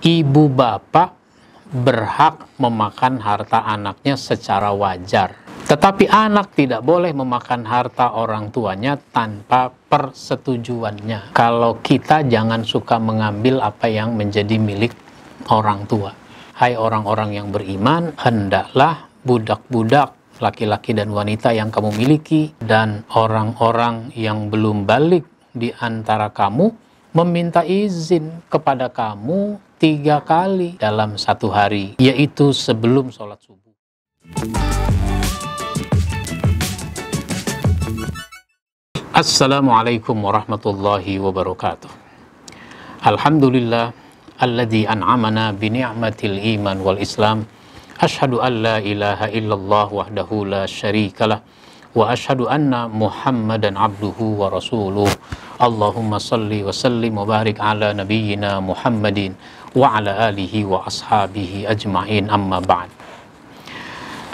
Ibu bapak berhak memakan harta anaknya secara wajar. Tetapi anak tidak boleh memakan harta orang tuanya tanpa persetujuannya. Kalau kita jangan suka mengambil apa yang menjadi milik orang tua. Hai orang-orang yang beriman, hendaklah budak-budak laki-laki dan wanita yang kamu miliki dan orang-orang yang belum balik di antara kamu meminta izin kepada kamu 3 kali dalam satu hari, yaitu sebelum sholat subuh. Assalamualaikum warahmatullahi wabarakatuh. Alhamdulillah alladzi an'amana bi ni'matil iman wal islam. Asyhadu an la ilaha illallah wahdahu la syarikalah wa asyhadu anna Muhammadan abduhu wa rasuluh. Allahumma salli wa sallim wa barik ala nabiyyina Muhammadin wa ala alihi wa ashabihi ajma'in, amma ba'd.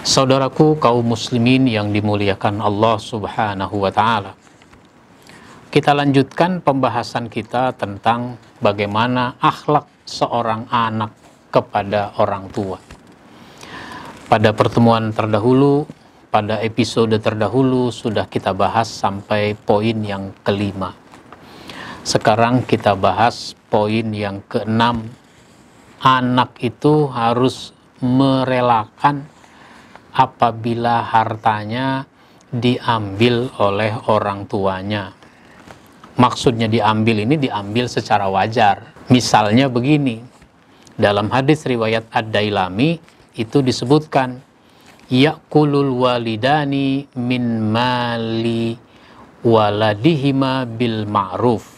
Saudaraku kaum muslimin yang dimuliakan Allah Subhanahu wa ta'ala, kita lanjutkan pembahasan kita tentang bagaimana akhlak seorang anak kepada orang tua. Pada pertemuan terdahulu, pada episode terdahulu sudah kita bahas sampai poin yang kelima. Sekarang kita bahas poin yang keenam. Anak itu harus merelakan apabila hartanya diambil oleh orang tuanya. Maksudnya diambil ini diambil secara wajar. Misalnya begini, dalam hadis riwayat Ad-Dailami itu disebutkan, ya'kulul walidani min mali waladihima bil ma'ruf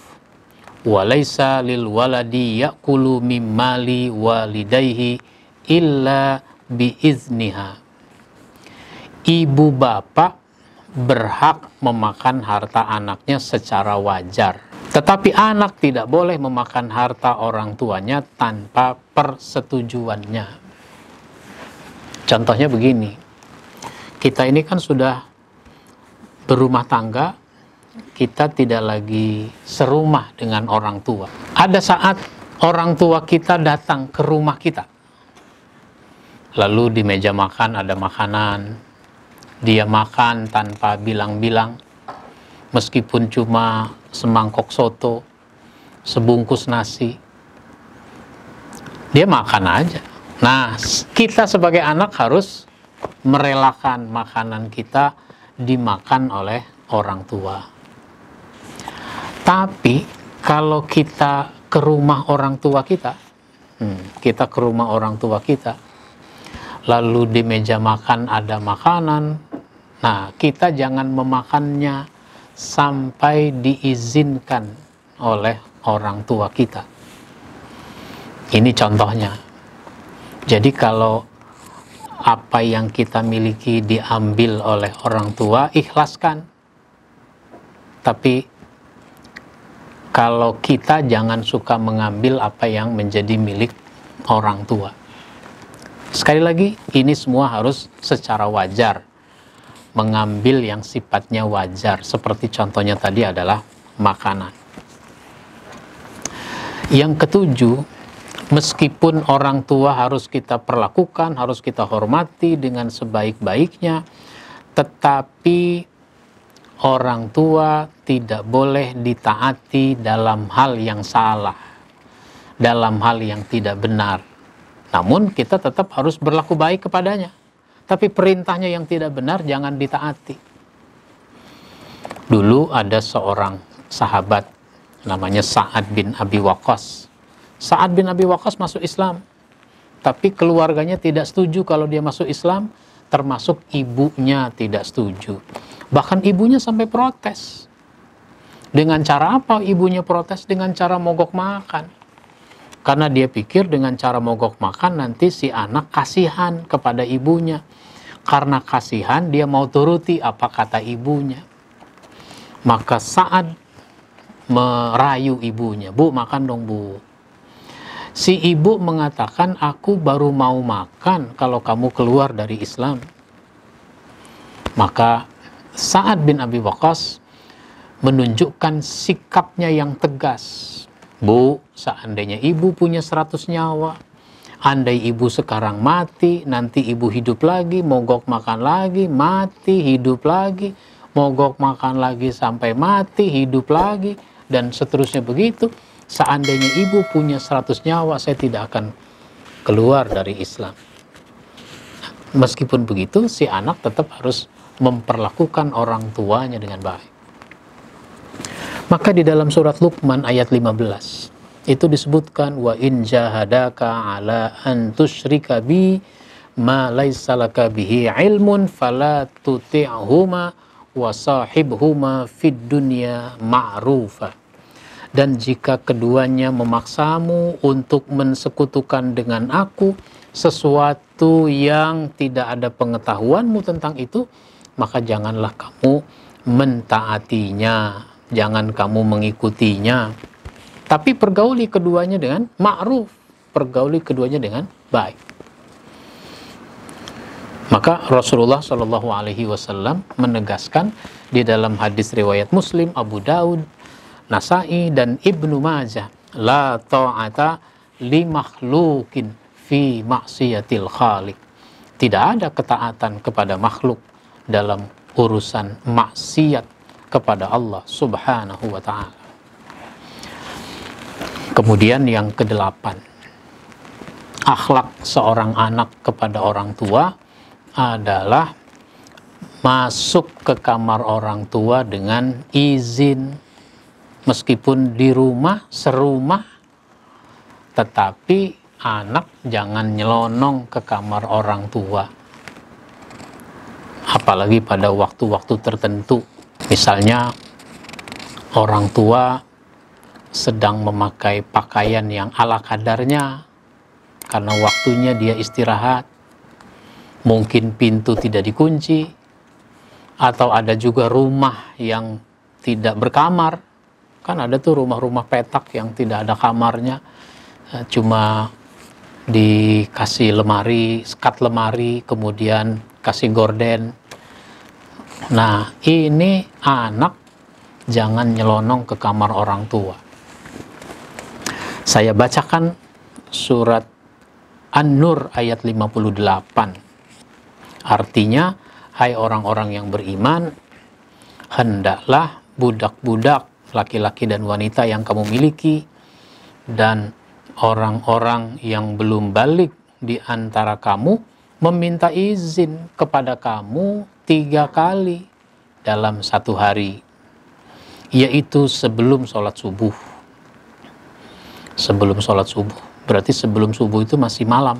walaysa lil waladi ya'kulu min mali walidayhi illa biizniha. Ibu bapak berhak memakan harta anaknya secara wajar. Tetapi anak tidak boleh memakan harta orang tuanya tanpa persetujuannya. Contohnya begini, kita ini kan sudah berumah tangga, kita tidak lagi serumah dengan orang tua. Ada saat orang tua kita datang ke rumah kita, lalu di meja makan ada makanan, dia makan tanpa bilang-bilang, meskipun cuma semangkok soto, sebungkus nasi, dia makan aja. Nah, kita sebagai anak harus merelakan makanan kita dimakan oleh orang tua. Tapi kalau kita ke rumah orang tua kita, lalu di meja makan ada makanan, nah kita jangan memakannya sampai diizinkan oleh orang tua kita. Ini contohnya. Jadi kalau apa yang kita miliki diambil oleh orang tua, ikhlaskan. Tapi kalau kita jangan suka mengambil apa yang menjadi milik orang tua. Sekali lagi, ini semua harus secara wajar. Mengambil yang sifatnya wajar. Seperti contohnya tadi adalah makanan. Yang ketujuh, meskipun orang tua harus kita perlakukan, harus kita hormati dengan sebaik-baiknya, tetapi orang tua tidak boleh ditaati dalam hal yang salah, dalam hal yang tidak benar. Namun kita tetap harus berlaku baik kepadanya. Tapi perintahnya yang tidak benar jangan ditaati. Dulu ada seorang sahabat namanya Sa'ad bin Abi Waqqas. Sa'ad bin Abi Waqqas masuk Islam. Tapi keluarganya tidak setuju kalau dia masuk Islam, termasuk ibunya tidak setuju. Bahkan ibunya sampai protes. Dengan cara apa ibunya protes? Dengan cara mogok makan. Karena dia pikir dengan cara mogok makan nanti si anak kasihan kepada ibunya. Karena kasihan dia mau turuti apa kata ibunya. Maka Sa'ad merayu ibunya, "Bu, makan dong, Bu." Si ibu mengatakan, "Aku baru mau makan kalau kamu keluar dari Islam." Maka Sa'ad bin Abi Waqqas menunjukkan sikapnya yang tegas. Bu, seandainya ibu punya 100 nyawa, andai ibu sekarang mati, nanti ibu hidup lagi, mogok makan lagi, mati, hidup lagi, mogok makan lagi sampai mati, hidup lagi, dan seterusnya begitu. Seandainya ibu punya 100 nyawa, saya tidak akan keluar dari Islam. Meskipun begitu, si anak tetap harus memperlakukan orang tuanya dengan baik. Maka di dalam surat Luqman ayat 15 itu disebutkan, wa in jahadaka ala an tusyrika bi ma laisa laka bihi ilmun fala tuti'huma wa sahibhuma fid dunya ma'rufa. Dan jika keduanya memaksamu untuk mensekutukan dengan aku sesuatu yang tidak ada pengetahuanmu tentang itu, maka janganlah kamu mentaatinya, jangan kamu mengikutinya. Tapi pergauli keduanya dengan ma'ruf, pergauli keduanya dengan baik. Maka Rasulullah Shallallahu Alaihi Wasallam menegaskan di dalam hadis riwayat Muslim, Abu Daud, Nasai dan Ibnu Majah, la ta'ata li makhlukin fi maksiatil khaliq. Tidak ada ketaatan kepada makhluk dalam urusan maksiat kepada Allah Subhanahu wa ta'ala. Kemudian yang kedelapan, akhlak seorang anak kepada orang tua adalah masuk ke kamar orang tua dengan izin. Meskipun di rumah, serumah, tetapi anak jangan nyelonong ke kamar orang tua. Apalagi pada waktu-waktu tertentu. Misalnya orang tua sedang memakai pakaian yang ala kadarnya karena waktunya dia istirahat. Mungkin pintu tidak dikunci, atau ada juga rumah yang tidak berkamar. Kan ada tuh rumah-rumah petak yang tidak ada kamarnya, cuma dikasih lemari, sekat lemari, kemudian kasih gorden. Nah, ini anak jangan nyelonong ke kamar orang tua. Saya bacakan surat An-Nur ayat 58. Artinya, hai orang-orang yang beriman, hendaklah budak-budak laki-laki dan wanita yang kamu miliki dan orang-orang yang belum balik di antara kamu meminta izin kepada kamu 3 kali dalam 1 hari, yaitu sebelum sholat subuh. Sebelum sholat subuh, berarti sebelum subuh itu masih malam.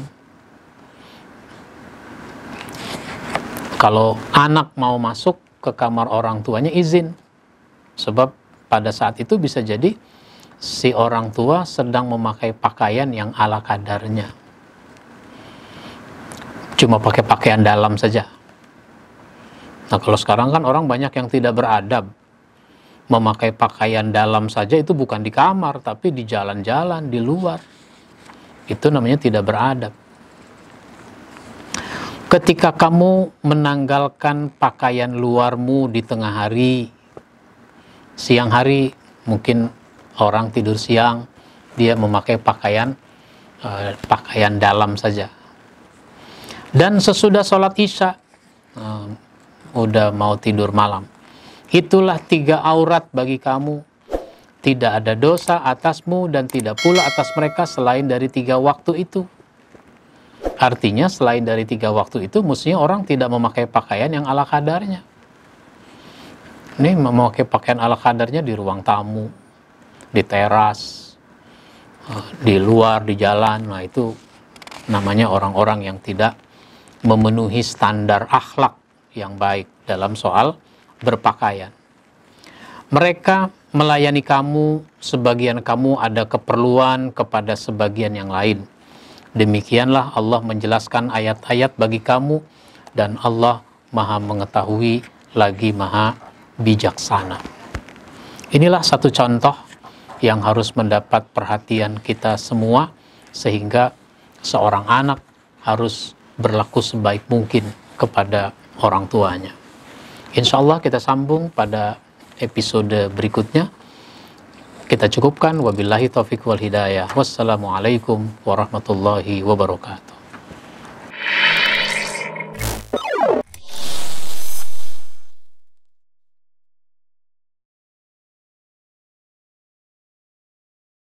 Kalau anak mau masuk ke kamar orang tuanya, izin. Sebab pada saat itu bisa jadi si orang tua sedang memakai pakaian yang ala kadarnya. Cuma pakai pakaian dalam saja. Nah, kalau sekarang kan orang banyak yang tidak beradab. Memakai pakaian dalam saja itu bukan di kamar, tapi di jalan-jalan, di luar. Itu namanya tidak beradab. Ketika kamu menanggalkan pakaian luarmu di tengah hari, siang hari, mungkin orang tidur siang, dia memakai pakaian dalam saja. Dan sesudah sholat isya, udah mau tidur malam, itulah 3 aurat bagi kamu. Tidak ada dosa atasmu dan tidak pula atas mereka selain dari 3 waktu itu. Artinya selain dari 3 waktu itu, mestinya orang tidak memakai pakaian yang ala kadarnya. Ini memakai pakaian ala kadarnya di ruang tamu, di teras, di luar, di jalan. Nah, itu namanya orang-orang yang tidak memenuhi standar akhlak yang baik dalam soal berpakaian. Mereka melayani kamu, sebagian kamu ada keperluan kepada sebagian yang lain. Demikianlah Allah menjelaskan ayat-ayat bagi kamu, dan Allah Maha mengetahui lagi Maha bijaksana. Inilah satu contoh yang harus mendapat perhatian kita semua, sehingga seorang anak harus berlaku sebaik mungkin kepada orang tuanya. Insya Allah kita sambung pada episode berikutnya. kita cukupkan. Wabillahi taufiq wal hidayah. Wassalamualaikum warahmatullahi wabarakatuh.